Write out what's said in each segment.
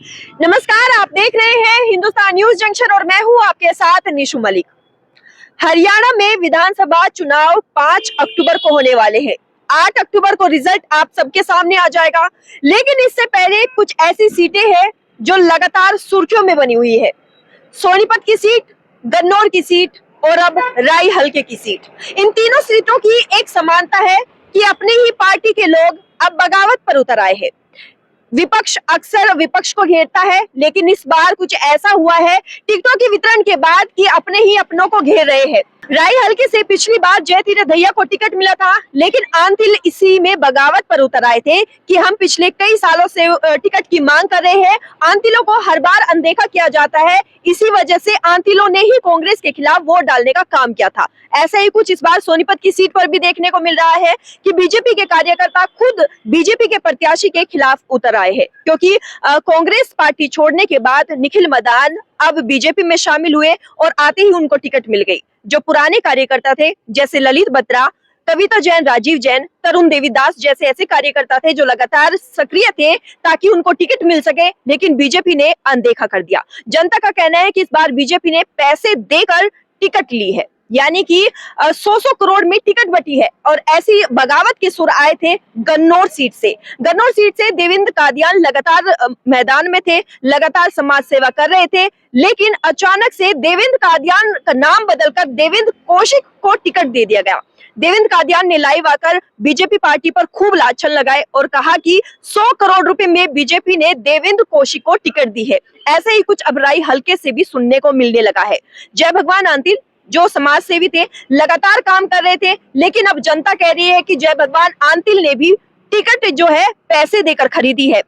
नमस्कार, आप देख रहे हैं हिंदुस्तान न्यूज जंक्शन और मैं हूं आपके साथ निशु मलिक। हरियाणा में विधानसभा चुनाव 5 अक्टूबर को होने वाले हैं। 8 अक्टूबर को रिजल्ट आप सबके सामने आ जाएगा, लेकिन इससे पहले कुछ ऐसी सीटें हैं जो लगातार सुर्खियों में बनी हुई है। सोनीपत की सीट, गन्नौर की सीट और अब राई हल्के की सीट। इन तीनों सीटों की एक समानता है कि अपने ही पार्टी के लोग अब बगावत पर उतर आए हैं। विपक्ष अक्सर विपक्ष को घेरता है, लेकिन इस बार कुछ ऐसा हुआ है टिकटों के वितरण के बाद कि अपने ही अपनों को घेर रहे हैं। राई हल्के से पिछली बार जयतीरथ दहिया को टिकट मिला था, लेकिन आंतिल इसी में बगावत पर उतर आए थे कि हम पिछले कई सालों से टिकट की मांग कर रहे हैं। आंतिलों को हर बार अनदेखा किया जाता है, इसी वजह से आंतिलों ने ही कांग्रेस के खिलाफ वोट डालने का काम किया था। ऐसा ही कुछ इस बार सोनीपत की सीट पर भी देखने को मिल रहा है कि बीजेपी के कार्यकर्ता खुद बीजेपी के प्रत्याशी के खिलाफ उतर आए हैं, क्योंकि कांग्रेस पार्टी छोड़ने के बाद निखिल मदान अब बीजेपी में शामिल हुए और आते ही उनको टिकट मिल गई। जो पुराने कार्यकर्ता थे जैसे ललित बत्रा, कविता जैन, राजीव जैन, तरुण देवीदास जैसे ऐसे कार्यकर्ता थे जो लगातार सक्रिय थे ताकि उनको टिकट मिल सके, लेकिन बीजेपी ने अनदेखा कर दिया। जनता का कहना है कि इस बार बीजेपी ने पैसे देकर टिकट ली है, यानी कि 100 करोड़ में टिकट बटी है। और ऐसी बगावत के सुर आए थे गन्नौर सीट से। गन्नौर सीट से देवेंद्र कादियान लगातार मैदान में थे, लगातार समाज सेवा कर रहे थे, लेकिन अचानक से देवेंद्र कादियान का नाम बदलकर देवेंद्र कौशिक को टिकट दे दिया गया। देवेंद्र कादियान ने लाइव आकर बीजेपी पार्टी पर खूब लाछन लगाए और कहा कि 100 करोड़ रुपए में बीजेपी ने देवेंद्र कौशिक को टिकट दी है। ऐसे ही कुछ अब राई हल्के से भी सुनने को मिलने लगा है। जय भगवान आंतिल जो समाज सेवी थे, लगातार काम कर रहे थे, लेकिन अब जनता कह रही है कि जय भगवान आंतिल ने भी टिकट जो है पैसे देकर खरीदी है।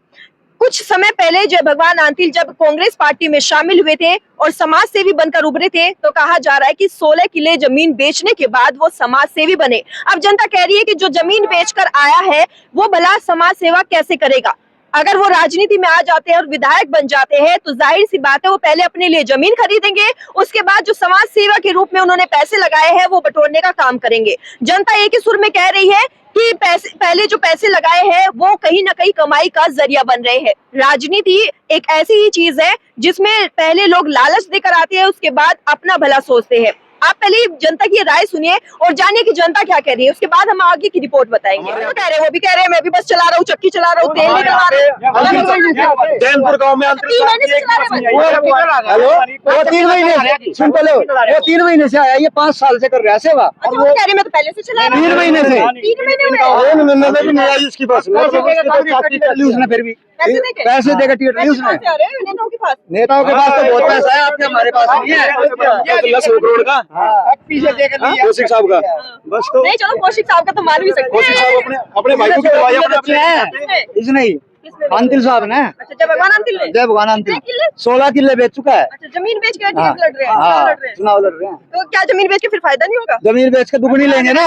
कुछ समय पहले जय भगवान आंतिल जब कांग्रेस पार्टी में शामिल हुए थे और समाज सेवी बनकर उभरे थे, तो कहा जा रहा है कि 16 किले जमीन बेचने के बाद वो समाज सेवी बने। अब जनता कह रही है कि जो जमीन बेचकर आया है वो भला समाज सेवा कैसे करेगा। अगर वो राजनीति में आ जाते हैं और विधायक बन जाते हैं तो जाहिर सी बात है वो पहले अपने लिए जमीन खरीदेंगे, उसके बाद जो समाज सेवा के रूप में उन्होंने पैसे लगाए हैं वो बटोरने का काम करेंगे। जनता एक ही सुर में कह रही है कि पहले जो पैसे लगाए हैं वो कहीं ना कहीं कमाई का जरिया बन रहे हैं। राजनीति एक ऐसी ही चीज है जिसमें पहले लोग लालच देकर आते हैं, उसके बाद अपना भला सोचते हैं। आप पहले जनता की राय सुनिए और जानिए कि जनता क्या कह रही है, उसके बाद हम आगे की रिपोर्ट बताएंगे। वो कह रहे हैं, वो भी कह रहे हैं, मैं भी बस चला रहा हूँ, चक्की चला रहा हूँ, तेल निकलवा रहा हूँ। जैनपुर गांव में हेलो, वो 3 महीने सुन पहले, वो 3 महीने से आया, ये 5 साल से कर रहा है सेवा। अच्छा, वो कह रहे मैं तो पहले से चला रहा हूँ। 3 महीने से 3 महीने में इसकी पास उसने फिर भी पैसे देकर टिकट नहीं उसने। नेताओं के पास तो बहुत पैसा है, आपके हमारे पास नहीं है। 10 करोड़ का पीछे देकर कौशिक साहब का बस। तो नहीं, चलो कौशिक साहब का तो मान भी सकते कौशिक साहब अपने भाई को इसने ही आंतिल साहब ने। अच्छा, जय भगवान आंतिल ने। जय भगवान आंतिल 16 किले बेच चुका है। अच्छा, जमीन बेच के लड़ रहे हैं, चुनाव लड़ रहे हैं। तो क्या जमीन बेच के फिर फायदा नहीं होगा? जमीन बेच के दुगनी लेंगे ना,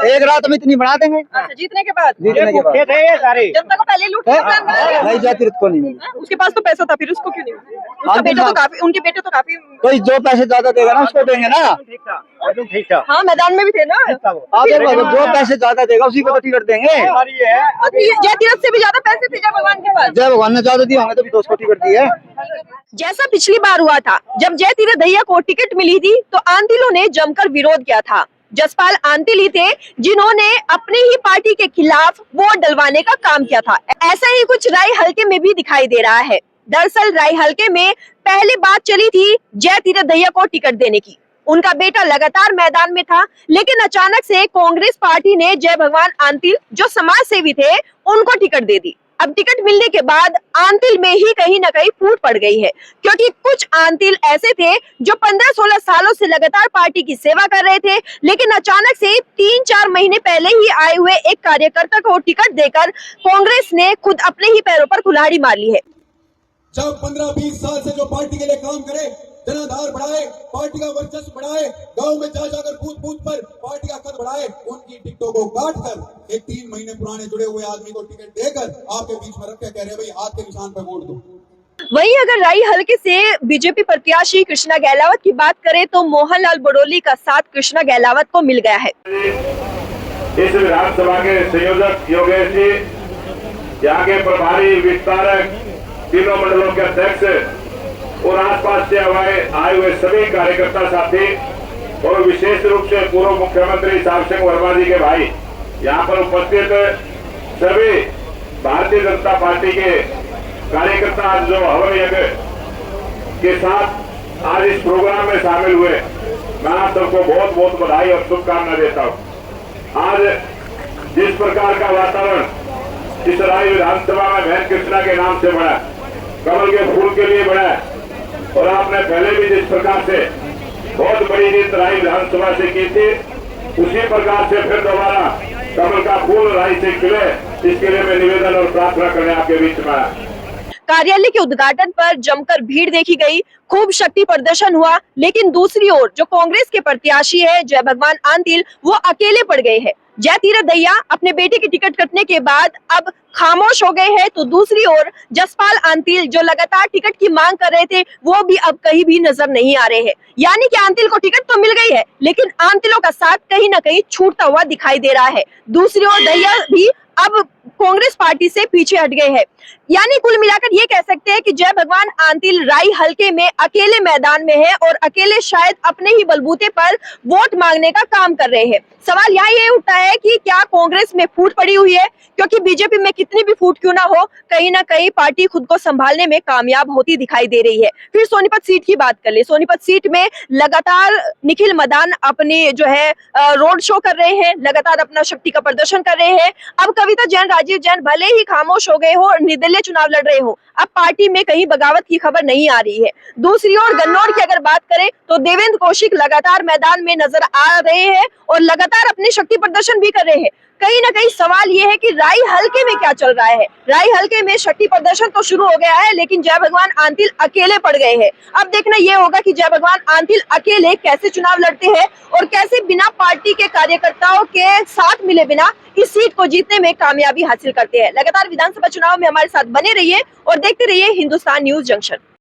एक रात में इतनी बना देंगे। अच्छा, जीतने के बाद जनता को पहले लूट नहीं जाती को नहीं मिली। उसके पास तो पैसा था, फिर उसको क्यों नहीं मिला? उसका बेटा तो काफी, उनके बेटे तो काफी, कोई जो पैसे ज्यादा देगा ना उसको देंगे ना। हाँ, मैदान में भी थे ना। आप जो पैसे ज्यादा देगा उसी को तो टिकट देंगे। जय तीरथ से भी ज्यादा पैसे थे जय भगवान के पास। जय भगवान ने ज्यादा दिए होंगे तो भी तो उसको टिकट दी है। जैसा पिछली बार हुआ था जब जयतीरथ दहिया को टिकट मिली थी तो आंतिलों ने जमकर विरोध किया था। जसपाल आंतिल ही थे जिन्होंने अपने ही पार्टी के खिलाफ वोट डलवाने का काम किया था। ऐसा ही कुछ राई हल्के में भी दिखाई दे रहा है। दरअसल राई हल्के में पहले बात चली थी जयतीरथ दहिया को टिकट देने की। उनका बेटा लगातार मैदान में था, लेकिन अचानक से कांग्रेस पार्टी ने जय भगवान आंतिल जो समाज सेवी थे उनको टिकट दे दी। अब टिकट मिलने के बाद आंतिल में ही कहीं ना कहीं फूट पड़ गई है, क्योंकि कुछ आंतिल ऐसे थे जो 15-16 सालों से लगातार पार्टी की सेवा कर रहे थे, लेकिन अचानक से 3-4 महीने पहले ही आए हुए एक कार्यकर्ता को टिकट देकर कांग्रेस ने खुद अपने ही पैरों पर कुल्हाड़ी मार ली है। जब 15-20 साल से जो पार्टी के लिए काम करे, जनाधार बढ़ाए, पार्टी का वर्चस्व बढ़ाए, गांव में जा जाकर बूथ बूथ पर पार्टी का कद बढ़ाए, उनकी टिकटों को काट कर एक 3 महीने पुराने जुड़े हुए आदमी को टिकट देकर आपके बीच में रख के कह रहे हैं भाई हाथ के निशान पर वोट दो। वहीं अगर राई हल्के से बीजेपी प्रत्याशी कृष्णा गहलावत की बात करें तो मोहनलाल बड़ोली का साथ कृष्णा गहलावत को मिल गया है। इस विधानसभा के संयोजक योगेश जी, यहाँ के प्रभारी विस्तारक तीनों मंडलों के अध्यक्ष और आसपास से आए हुए सभी कार्यकर्ता साथी और विशेष रूप से पूर्व मुख्यमंत्री साहब सिंह वर्मा जी के भाई, यहाँ पर उपस्थित सभी भारतीय जनता पार्टी के कार्यकर्ता आज जो हवन यज्ञ के साथ आज इस प्रोग्राम में शामिल हुए, मैं आप सबको बहुत बहुत बधाई और शुभकामना देता हूँ। आज जिस प्रकार का वातावरण इस राय विधानसभा में बहन कृष्णा के नाम से बना, कमल के फूल के लिए बना, और आपने पहले भी जिस प्रकार से बहुत बड़ी जीत राय विधानसभा से की थी, उसी प्रकार से फिर दोबारा कमल का फूल राय से खिले, इसके लिए मैं निवेदन और प्रार्थना करने आपके बीच में आया। कार्यालय के उद्घाटन पर जमकर भीड़ देखी गई, खूब शक्ति प्रदर्शन हुआ, लेकिन दूसरी ओर जो कांग्रेस के प्रत्याशी है जय भगवान आंतिल, वो अकेले पड़ गए हैं। जय तीरथ दहिया अपने बेटे की टिकट कटने के बाद अब खामोश हो गए हैं, तो दूसरी ओर जसपाल आंतिल जो लगातार टिकट की मांग कर रहे थे, वो भी अब कहीं भी नजर नहीं आ रहे हैं। यानी कि आंतिल को टिकट तो मिल गई है, लेकिन आंतिलों का साथ कहीं ना कहीं छूटता हुआ दिखाई दे रहा है। दूसरी ओर दहिया भी अब कांग्रेस पार्टी से पीछे हट गए हैं। यानी कुल मिलाकर ये कह सकते हैं कि जय भगवान आंतिल राई हलके में अकेले मैदान में है और अकेले शायद अपने ही बलबूते पर वोट मांगने का काम कर रहे हैं। सवाल यहाँ ये उठता है कि क्या कांग्रेस में फूट पड़ी हुई है, क्योंकि बीजेपी में कितनी भी फूट क्यों ना हो, कहीं ना कहीं पार्टी खुद को संभालने में कामयाब होती दिखाई दे रही है। फिर सोनीपत सीट की बात कर ले। सोनीपत सीट में लगातार निखिल मदान अपने जो है रोड शो कर रहे हैं, लगातार अपना शक्ति का प्रदर्शन कर रहे हैं। अब कविता जैन, राजीव जैन भले ही खामोश हो गए हो और निर्दलीय चुनाव लड़ रहे हो, अब पार्टी में कहीं बगावत की खबर नहीं आ रही है। दूसरी ओर गन्नौर की अगर बात करें तो देवेंद्र कौशिक लगातार मैदान में नजर आ रहे हैं और लगातार अपने शक्ति प्रदर्शन भी कर रहे हैं। कहीं ना कहीं सवाल ये है कि राई हलके में क्या चल रहा है। राई हलके में शक्ति प्रदर्शन तो शुरू हो गया है, लेकिन जय भगवान आंतिल अकेले पड़ गए हैं। अब देखना ये होगा कि जय भगवान आंतिल अकेले कैसे चुनाव लड़ते हैं और कैसे बिना पार्टी के कार्यकर्ताओं के साथ मिले बिना इस सीट को जीतने में कामयाबी हासिल करते हैं। लगातार विधानसभा चुनाव में हमारे साथ बने रहिए और देखते रहिए हिंदुस्तान न्यूज जंक्शन।